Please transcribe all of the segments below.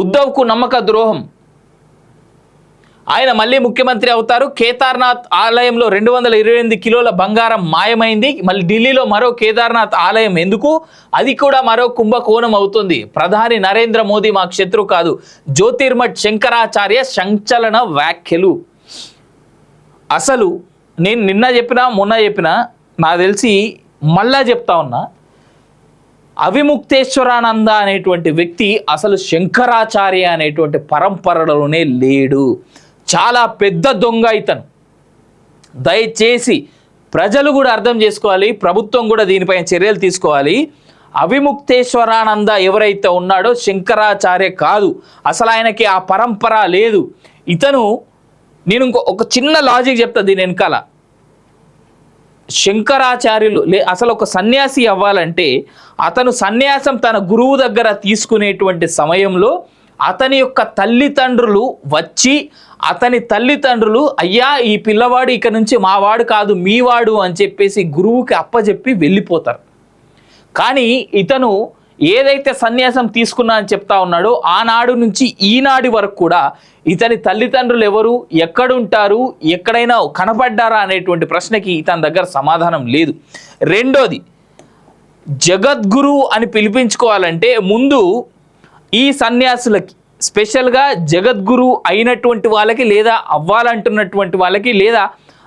ఉద్ధవ్కు నమ్మక ద్రోహం. ఆయన మళ్ళీ ముఖ్యమంత్రి అవుతారు. కేదార్నాథ్ ఆలయంలో 228 కిలోల బంగారం మాయమైంది. మళ్ళీ ఢిల్లీలో మరో కేదార్నాథ్ ఆలయం ఎందుకు? అది కూడా మరో కుంభకోణం అవుతుంది. ప్రధాని నరేంద్ర మోదీ మాకు శత్రువు కాదు. జ్యోతిర్మఠ్ శంకరాచార్య సంచలన వ్యాఖ్యలు. అసలు నేను నిన్న చెప్పినా మొన్న చెప్పినా నాకు తెలిసి మళ్ళా చెప్తా ఉన్నా, అవిముక్తేశ్వరానంద అనేటువంటి వ్యక్తి అసలు శంకరాచార్య అనేటువంటి పరంపరలోనే లేడు. చాలా పెద్ద దొంగ ఇతను. దయచేసి ప్రజలు కూడా అర్థం చేసుకోవాలి, ప్రభుత్వం కూడా దీనిపైన చర్యలు తీసుకోవాలి. అవిముక్తేశ్వరానంద ఎవరైతే ఉన్నాడో శంకరాచార్య కాదు, అసలు ఆయనకి ఆ పరంపర లేదు. ఇతను, నేను ఒక చిన్న లాజిక్ చెప్తా దీని వెనకాల. శంకరాచార్యులు అసలు ఒక సన్యాసి అవ్వాలంటే అతను సన్యాసం తన గురువు దగ్గర తీసుకునేటువంటి సమయంలో అతని యొక్క తల్లిదండ్రులు వచ్చి, అతని తల్లిదండ్రులు అయ్యా ఈ పిల్లవాడు ఇక నుంచి మావాడు కాదు మీవాడు అని చెప్పేసి గురువుకి అప్పచెప్పి వెళ్ళిపోతారు. కానీ ఇతను ఏదైతే సన్యాసం తీసుకున్నా అని చెప్తా ఉన్నాడో ఆనాడు నుంచి ఈనాటి వరకు కూడా ఇతని తల్లిదండ్రులు ఎవరు, ఎక్కడుంటారు, ఎక్కడైనా కనపడ్డారా అనేటువంటి ప్రశ్నకి ఇతని దగ్గర సమాధానం లేదు. రెండోది, జగద్గురు అని పిలిపించుకోవాలంటే ముందు ఈ సన్యాసులకి, స్పెషల్గా జగద్గురు అయినటువంటి వాళ్ళకి లేదా అవ్వాలంటున్నటువంటి వాళ్ళకి లేదా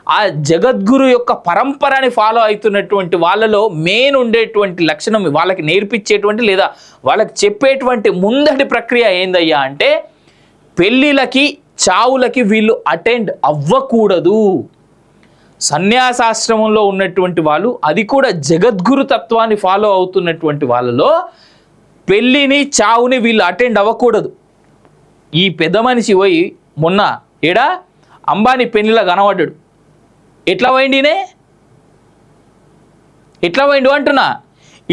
ఆ జగద్గురు యొక్క పరంపరని ఫాలో అవుతున్నటువంటి వాళ్ళలో మెయిన్ ఉండేటువంటి లక్షణం, వాళ్ళకి నేర్పించేటువంటి లేదా వాళ్ళకి చెప్పేటువంటి ముందటి ప్రక్రియ ఏందయ్యా అంటే పెళ్ళిళ్ళకి చావులకి వీళ్ళు అటెండ్ అవ్వకూడదు. సన్యాసాశ్రమంలో ఉన్నటువంటి వాళ్ళు, అది కూడా జగద్గురు తత్వాన్ని ఫాలో అవుతున్నటువంటి వాళ్ళలో పెళ్ళిని చావుని వీళ్ళు అటెండ్ అవ్వకూడదు. ఈ పెద్ద మనిషి పోయి మొన్న ఏడా అంబానీ పెళ్ళిలో కనబడ్డాడు. ఎట్లా పోయిండినే, ఎట్లా పోయిండు అంటున్నా.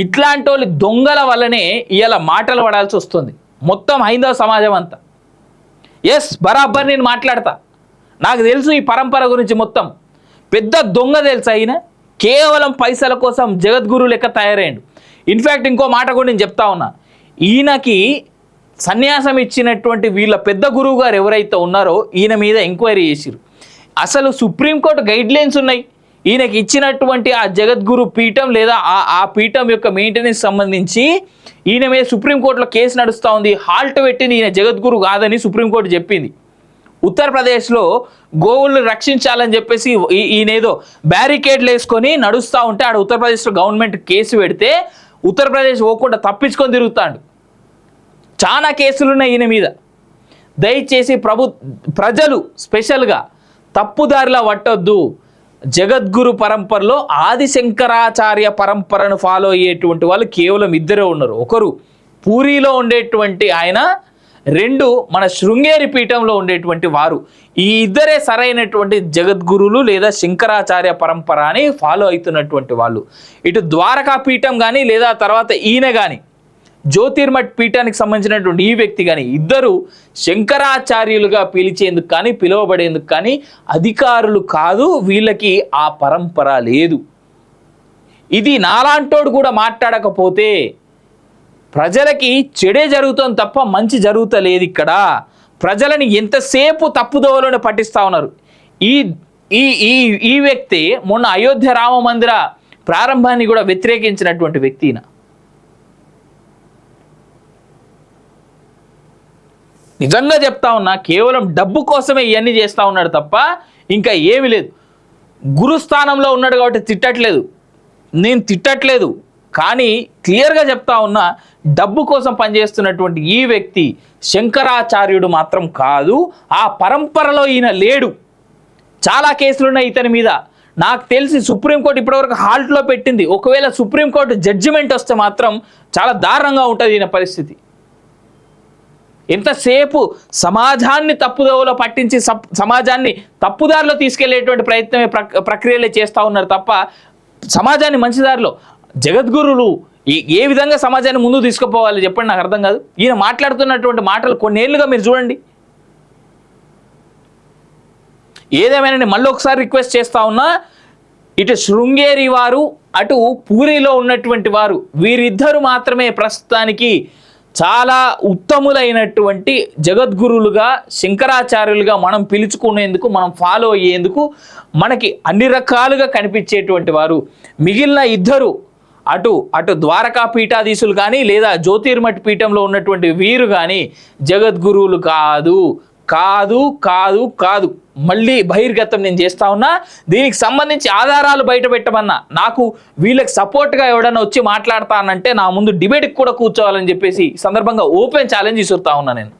ఇట్లాంటి వాళ్ళు దొంగల వల్లనే ఇవాళ మాటలు పడాల్సి వస్తుంది మొత్తం హైందవ సమాజం అంతా. ఎస్, బరాబర్ నేను మాట్లాడతా, నాకు తెలుసు ఈ పరంపర గురించి మొత్తం. పెద్ద దొంగ తెలుసు ఆయన, కేవలం పైసల కోసం జగద్గురు లెక్క తయారైండు. ఇన్ఫ్యాక్ట్ ఇంకో మాట కూడా నేను చెప్తా ఉన్నా, ఈయనకి సన్యాసం ఇచ్చినటువంటి వీళ్ళ పెద్ద గురువు గారు ఎవరైతే ఉన్నారో ఈయన మీద ఎంక్వైరీ చేసిరు. అసలు సుప్రీంకోర్టు గైడ్ లైన్స్ ఉన్నాయి ఈయనకి ఇచ్చినటువంటి ఆ జగద్గురు పీఠం లేదా ఆ పీఠం యొక్క మెయింటెనెన్స్ సంబంధించి ఈయన మీద సుప్రీంకోర్టులో కేసు నడుస్తూ ఉంది. హాల్ట్ పెట్టింది, ఈయన జగద్గురు కాదని సుప్రీంకోర్టు చెప్పింది. ఉత్తరప్రదేశ్లో గోవుల్ని రక్షించాలని చెప్పేసి ఈయనేదో బ్యారికేడ్లు వేసుకొని నడుస్తూ ఉంటే ఆడ ఉత్తరప్రదేశ్లో గవర్నమెంట్ కేసు పెడితే ఉత్తరప్రదేశ్ పోకుండా తప్పించుకొని తిరుగుతాడు. చాలా కేసులున్నాయి ఈయన మీద. దయచేసి ప్రజలు స్పెషల్గా తప్పుదారిలా పట్టొద్దు. జగద్గురు పరంపరలో ఆదిశంకరాచార్య పరంపరను ఫాలో అయ్యేటువంటి వాళ్ళు కేవలం ఇద్దరే ఉన్నారు. ఒకరు పూరిలో ఉండేటువంటి ఆయన, రెండు మన శృంగేరి పీఠంలో ఉండేటువంటి వారు. ఈ ఇద్దరే సరైనటువంటి జగద్గురులు లేదా శంకరాచార్య పరంపర అని ఫాలో అవుతున్నటువంటి వాళ్ళు. ఇటు ద్వారకా పీఠం కానీ లేదా తర్వాత ఈయన కానీ జ్యోతిర్మఠ్ పీఠానికి సంబంధించినటువంటి ఈ వ్యక్తి కానీ ఇద్దరు శంకరాచార్యులుగా పిలిచేందుకు కానీ పిలువబడేందుకు కానీ అధికారులు కాదు. వీళ్ళకి ఆ పరంపర లేదు. ఇది నాలాంటోడు కూడా మాట్లాడకపోతే ప్రజలకి చెడే జరుగుతుంది తప్ప మంచి జరుగుతలేదు. ఇక్కడ ప్రజలని ఎంతసేపు తప్పుదోవలోనే పట్టిస్తూ ఉన్నారు. ఈ ఈ ఈ ఈ వ్యక్తి మొన్న అయోధ్య రామ మందిర ప్రారంభాన్ని కూడా వ్యతిరేకించినటువంటి వ్యక్తి. నిజంగా చెప్తా ఉన్నా, కేవలం డబ్బు కోసమే ఇవన్నీ చేస్తూ ఉన్నాడు తప్ప ఇంకా ఏమీ లేదు. గురుస్థానంలో ఉన్నాడు కాబట్టి తిట్టట్లేదు, నేను తిట్టట్లేదు. కానీ క్లియర్గా చెప్తా ఉన్నా, డబ్బు కోసం పనిచేస్తున్నటువంటి ఈ వ్యక్తి శంకరాచార్యుడు మాత్రం కాదు. ఆ పరంపరలో ఈయన లేడు. చాలా కేసులున్నాయి ఇతని మీద. నాకు తెలిసి సుప్రీంకోర్టు ఇప్పటివరకు హాల్ట్లో పెట్టింది. ఒకవేళ సుప్రీంకోర్టు జడ్జిమెంట్ వస్తే మాత్రం చాలా దారుణంగా ఉంటుంది ఈయన పరిస్థితి. ఎంతసేపు సమాజాన్ని తప్పుదోవలో పట్టించి సమాజాన్ని తప్పుదారిలో తీసుకెళ్లేటువంటి ప్రయత్నమే ప్రక్రియలే చేస్తూ ఉన్నారు తప్ప సమాజాన్ని మంచిదారిలో జగద్గురులు ఏ విధంగా సమాజాన్ని ముందుకు తీసుకుపోవాలి చెప్పండి, నాకు అర్థం కాదు. ఈయన మాట్లాడుతున్నటువంటి మాటలు కొన్నేళ్లుగా మీరు చూడండి. ఏదేమైనా మళ్ళీ ఒకసారి రిక్వెస్ట్ చేస్తా ఉన్నా, ఇటు శృంగేరి వారు అటు పూరిలో ఉన్నటువంటి వారు వీరిద్దరు మాత్రమే ప్రస్తుతానికి చాలా ఉత్తములైనటువంటి జగద్గురులుగా శంకరాచార్యులుగా మనం పిలుచుకునేందుకు, మనం ఫాలో అయ్యేందుకు మనకి అన్ని రకాలుగా కనిపించేటువంటి వారు మిగిలిన ఇద్దరు అటు ద్వారకా పీఠాధీశులు కానీ లేదా జ్యోతిర్మఠ్ పీఠంలో ఉన్నటువంటి వీరు కానీ జగద్గురువులు కాదు కాదు కాదు కాదు. మళ్ళీ బహిర్గతం నేను చేస్తా ఉన్నా. దీనికి సంబంధించి ఆధారాలు బయట పెట్టమన్నా, నాకు వీళ్ళకి సపోర్ట్గా ఎవడన్నా వచ్చి మాట్లాడతానంటే నా ముందు డిబేట్కి కూడా కూర్చోవాలని చెప్పేసి సందర్భంగా ఓపెన్ ఛాలెంజ్ ఇస్తుతా ఉన్నా నేను.